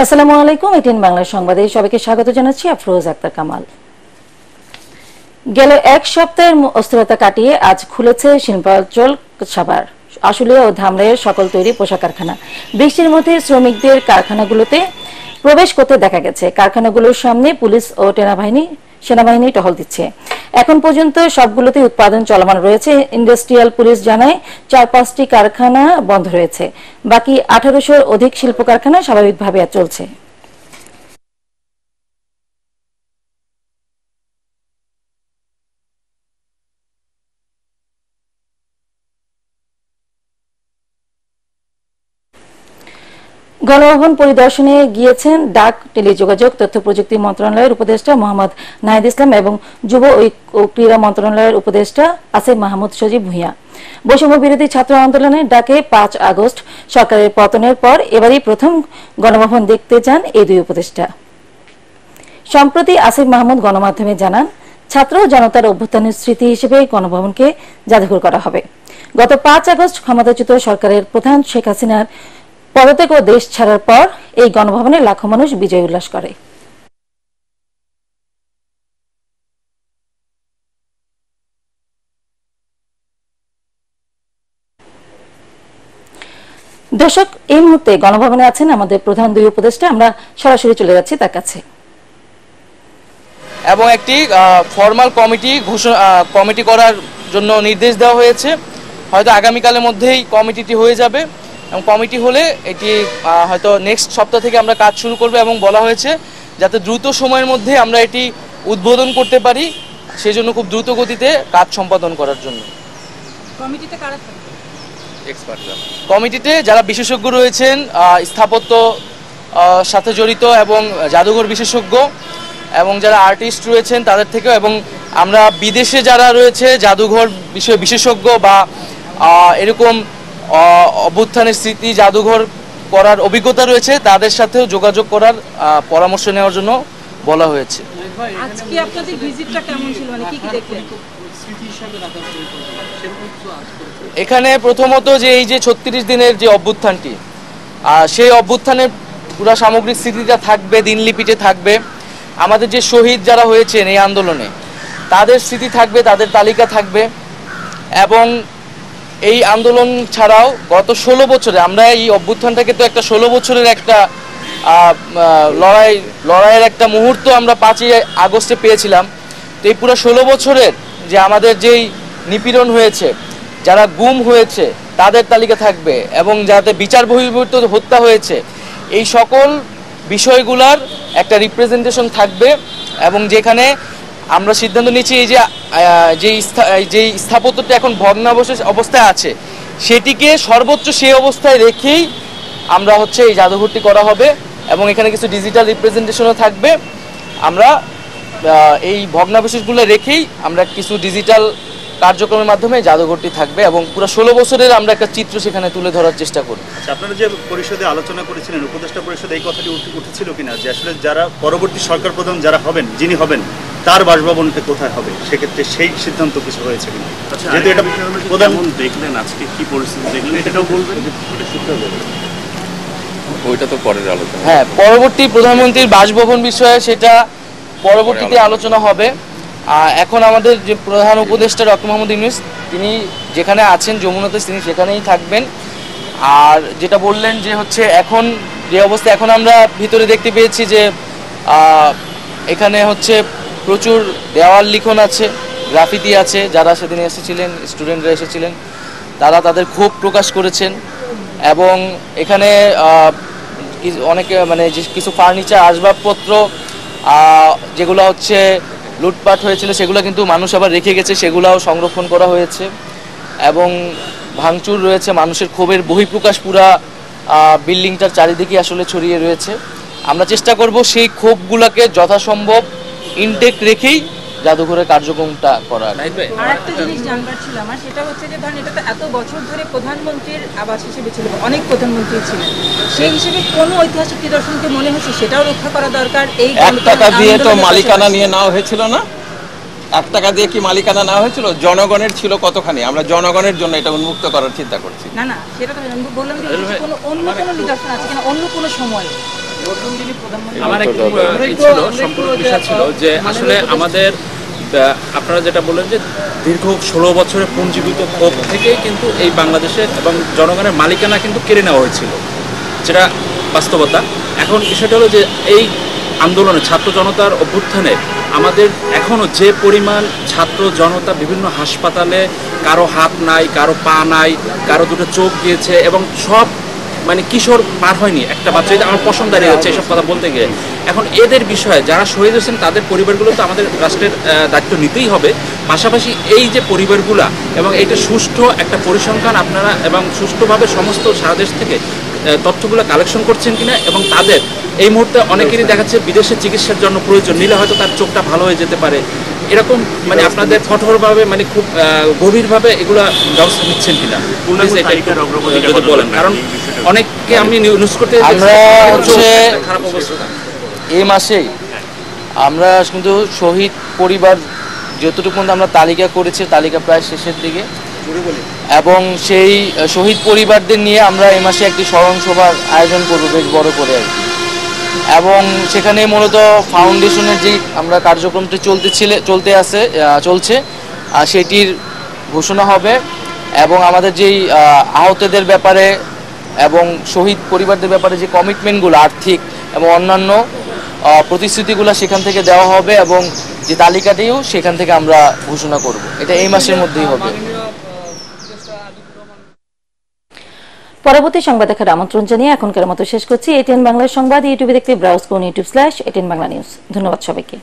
আসসালামু আলাইকুম। এটিএন বাংলা সংবাদে সবাইকে স্বাগত জানাচ্ছি। আফরোজ আক্তার কামাল। গেল এক সপ্তাহের অস্থিরতা কাটিয়ে আজ খুলেছে শিল্পাঞ্চল সাভার, আশুলিয়া ও ধামরাইয়ের সকল তৈরি পোশাক কারখানা। বৃষ্টির মধ্যে শ্রমিকদের কারখানাগুলোতে প্রবেশ করতে দেখা গেছে। কারখানাগুলোর সামনে পুলিশ ও সেনাবাহিনী টহল দিচ্ছে। এখন পর্যন্ত সবগুলোতে উৎপাদন চলমান রয়েছে। ইন্ডাস্ট্রিয়াল পুলিশ জানায় ৪-৫টি কারখানা বন্ধ রয়েছে। বাকি ১৮০০-র অধিক শিল্প কারখানা স্বাভাবিকভাবে চলছে। গণভবন পরিদর্শনে গিয়েছেন ডাক, টেলিযোগাযোগ, তথ্য প্রযুক্তি মন্ত্রণালয়ের উপদেষ্টা মোহাম্মদ নাহিদ ইসলাম এবং যুব ও ক্রীড়া মন্ত্রণালয়ের উপদেষ্টা আসিফ মাহমুদ সজীব ভূঁইয়া। বৈষম্য বিরোধী ছাত্র আন্দোলনের ডাকে ৫ আগস্ট সরকারের পতনের পর এবারই প্রথম গণভবন দেখতে যান এই দুই উপদেষ্টা। সম্প্রতি আসিফ মাহমুদ গণমাধ্যমে জানান, ছাত্র জনতার অভ্যুত্থানের স্মৃতি হিসেবে গণভবনকে জাদুঘর করা হবে। গত ৫ আগস্ট ক্ষমতাচ্যুত সরকারের প্রধান শেখ হাসিনার পদত্যাগ ও দেশ ছাড়ার পর এই গণভবনে লাখো মানুষ বিজয় উল্লাস করে। দর্শক, এই মুহূর্তে গণভবনে আছেন আমাদের প্রধান দুই উপদেষ্টা। আমরা সরাসরি চলে যাচ্ছি তার কাছে। এবং একটি ফর্মাল কমিটি করার জন্য নির্দেশ দেওয়া হয়েছে। হয়তো আগামীকালের মধ্যেই কমিটিটি হয়ে যাবে এবং কমিটি হলে এটি হয়তো নেক্সট সপ্তাহ থেকে আমরা কাজ শুরু করব এবং বলা হয়েছে যাতে দ্রুত সময়ের মধ্যে আমরা এটি উদ্বোধন করতে পারি, সেজন্য খুব দ্রুত গতিতে কাজ সম্পাদন করার জন্য। কমিটিতে কারা থাকবে? এক্সপার্টরা। কমিটিতে যারা বিশেষজ্ঞ রয়েছেন, স্থাপত্য সাথে জড়িত এবং জাদুঘর বিশেষজ্ঞ এবং যারা আর্টিস্ট রয়েছেন তাদের থেকেও, এবং আমরা বিদেশে যারা রয়েছে জাদুঘর বিষয়ে বিশেষজ্ঞ বা এরকম অভ্যুত্থানের স্মৃতি জাদুঘর করার অভিজ্ঞতা রয়েছে তাদের সাথেও যোগাযোগ করার পরামর্শ নেওয়ার জন্য বলা হয়েছে। আজকে আপনাদের ভিজিটটা কেমন ছিল, মানে কি কি দেখলেন? এখানে প্রথমত যে এই যে ৩৬ দিনের যে অভ্যুত্থানটি, সেই অভ্যুত্থানের পুরো সামগ্রিক স্মৃতিটা থাকবে, দিনলিপিতে থাকবে। আমাদের যে শহীদ যারা হয়েছেন এই আন্দোলনে তাদের স্মৃতি থাকবে, তাদের তালিকা থাকবে। এবং এই আন্দোলন ছাড়াও গত ১৬ বছরে আমরা এই অভ্যুত্থানটাকে তো একটা ১৬ বছরের একটা লড়াইয়ের একটা মুহূর্ত আমরা ৫ই আগস্টে পেয়েছিলাম। তো এই পুরো ১৬ বছরের যে আমাদের যেই নিপীড়ন হয়েছে, যারা গুম হয়েছে তাদের তালিকা থাকবে, এবং যাতে বিচার বহির্ভূত হত্যা হয়েছে এই সকল বিষয়গুলার একটা রিপ্রেজেন্টেশন থাকবে। এবং যেখানে আমরা সিদ্ধান্ত নিচ্ছি এই যে স্থাপত্যটা এখন ভগ্নাবশেষ অবস্থায় আছে সেটিকে সর্বোচ্চ সেই অবস্থায় রেখেই আমরা এই জাদুঘরটি করা হবে। এবং এখানে কিছু ডিজিটাল রিপ্রেজেন্টেশনও থাকবে। আমরা এই ভগ্নাবশেষগুলো রেখেই আমরা কিছু ডিজিটাল কার্যক্রমের মাধ্যমে জাদুঘরটি থাকবে এবং পুরো ১৬ বছরের আমরা একটা চিত্র সেখানে তুলে ধরার চেষ্টা করি। আপনারা যে পরিষদে আলোচনা করেছিলেন, উপদেষ্টা পরিষদে এই কথাটি উঠেছিল কিনা যে আসলে যারা পরবর্তী সরকার প্রধান যারা হবেন, যিনি হবেন তার বাসভবনটা কোথায় হবে, সেক্ষেত্রে সেই সিদ্ধান্ত কিছু হয়েছে কিনা? যেহেতু এটা প্রধান দেখলেন, আজকে কি পরিস্থিতি দেখলেন এটাও বলবেন, ওইটা তো পরের আলোচনা। হ্যাঁ, পরবর্তী প্রধানমন্ত্রীর বাসভবন বিষয়ে সেটা পরবর্তীতে আলোচনা হবে। এখন আমাদের যে প্রধান উপদেষ্টা ডক্টর মোহাম্মদ ইউনূস, তিনি যেখানে আছেন যমুনাতে, তিনি সেখানেই থাকবেন। আর যেটা বললেন যে এখন যে অবস্থা, এখন আমরা ভিতরে দেখতে পেয়েছি যে এখানে প্রচুর দেওয়াল লিখন আছে, গ্রাফিতি আছে। যারা সেদিন এসেছিলেন, স্টুডেন্টরা এসেছিলেন, তারা তাদের ক্ষোভ প্রকাশ করেছেন। এবং এখানে অনেকে কিছু ফার্নিচার, আসবাবপত্র যেগুলো লুটপাট হয়েছিল সেগুলো কিন্তু মানুষ আবার রেখে গেছে, সেগুলোও সংরক্ষণ করা হয়েছে। এবং ভাঙচুর রয়েছে, মানুষের ক্ষোভের বহিঃপ্রকাশ পুরা বিল্ডিংটার চারিদিকে ছড়িয়ে রয়েছে। আমরা চেষ্টা করব সেই ক্ষোভগুলোকে যথাসম্ভব ইনটেক্ট রেখেই জাদুঘরের কার্যক্রমটা করার। আরেকটা জিনিস জানবার ছিল আমার, সেটা হচ্ছে যে ধরেন এটা তো এত বছর ধরে প্রধানমন্ত্রীর আবাস হিসেবে ছিল, অনেক প্রধানমন্ত্রী ছিলেন, সেই হিসেবে কোনো ঐতিহাসিক নিদর্শনকে মনে হচ্ছে সেটাও রক্ষা করা দরকার। এই ১ টাকা দিয়ে তো মালিকানা নিয়ে নেওয়া হয়েছিল না? ১ টাকা দিয়ে কি মালিকানা নেওয়া হয়েছিল? জনগণের ছিল কতখানি? আমরা জনগণের জন্য এটা উন্মুক্ত করার চিন্তা করছি। না, সেটা তো বললাম যে কোনো অন্য কোনো নিদর্শন আছে কিনা, অন্য কোনো সময় আমার একটু ছিল সম্পূর্ণ বিষয় ছিল যে আসলে আমাদের আপনারা যেটা বললেন যে দীর্ঘ 16 বছরের পুঞ্জীভূত ক্ষোভ থেকেই কিন্তু এই বাংলাদেশের এবং জনগণের মালিকানা কিন্তু কেড়ে নেওয়া হয়েছিল, যেটা বাস্তবতা। এখন বিষয়টা হলো যে এই আন্দোলনে ছাত্র জনতার অভ্যুত্থানে আমাদের এখনও যে পরিমাণ ছাত্র জনতা বিভিন্ন হাসপাতালে, কারো হাত নাই, কারো পা নাই, কারো দুটো চোখ গিয়েছে, এবং সব মানে কিশোর পার হয়নি একটা বাচ্চা, আমার পছন্দ দাঁড়িয়ে যাচ্ছে এইসব কথা বলতে গিয়ে। এখন এদের বিষয়ে যারা শহীদ হয়েছেন তাদের পরিবারগুলো তো আমাদের রাষ্ট্রের দায়িত্ব নিতেই হবে। পাশাপাশি এই যে পরিবারগুলা এবং এইটা সুষ্ঠু একটা পরিসংখ্যান আপনারা এবং সুষ্ঠুভাবে সমস্ত সারা দেশ থেকে তথ্যগুলো কালেকশন করছেন কিনা, এবং তাদের এই মুহূর্তে অনেকেরই দেখাচ্ছে বিদেশে চিকিৎসার জন্য প্রয়োজন, নিলে হয়তো তার চোখটা ভালো হয়ে যেতে পারে, এরকম মানে আপনাদের কঠোরভাবে মানে খুব গভীরভাবে এগুলা ব্যবস্থা নিচ্ছেন কিনা যদি বলেন। কারণ অনেককে আমি নিউজ করতে আমরা হচ্ছে খারাপ অবস্থা। এই মাসেই আমরা কিন্তু শহীদ পরিবার যতটুকু আমরা তালিকা করেছি, তালিকা প্রায় শেষের দিকে, এবং সেই শহীদ পরিবারদের নিয়ে আমরা এই মাসে একটি স্মরণ সভার আয়োজন করবো বেশ বড় করে আর কি। এবং সেখানে মূলত ফাউন্ডেশনের যে আমরা কার্যক্রমটি চলছে সেটির ঘোষণা হবে, এবং আমাদের যেই আহতদের ব্যাপারে এবং শহীদ পরিবারদের ব্যাপারে যে কমিটমেন্টগুলো আর্থিক এবং অন্যান্য প্রতিশ্রুতিগুলো সেখান থেকে দেওয়া হবে, এবং যে তালিকাটিও সেখান থেকে আমরা ঘোষণা করব। এটা এই মাসের মধ্যেই হবে। পরবর্তী সংবাদ দেখার আমন্ত্রণ জানিয়ে এখনকার মতো শেষ করছি এটিএন বাংলার সংবাদ। ইউটিউবে দেখতে ব্রাউজ করুন youtube/ATN Bangla News। ধন্যবাদ সবাইকে।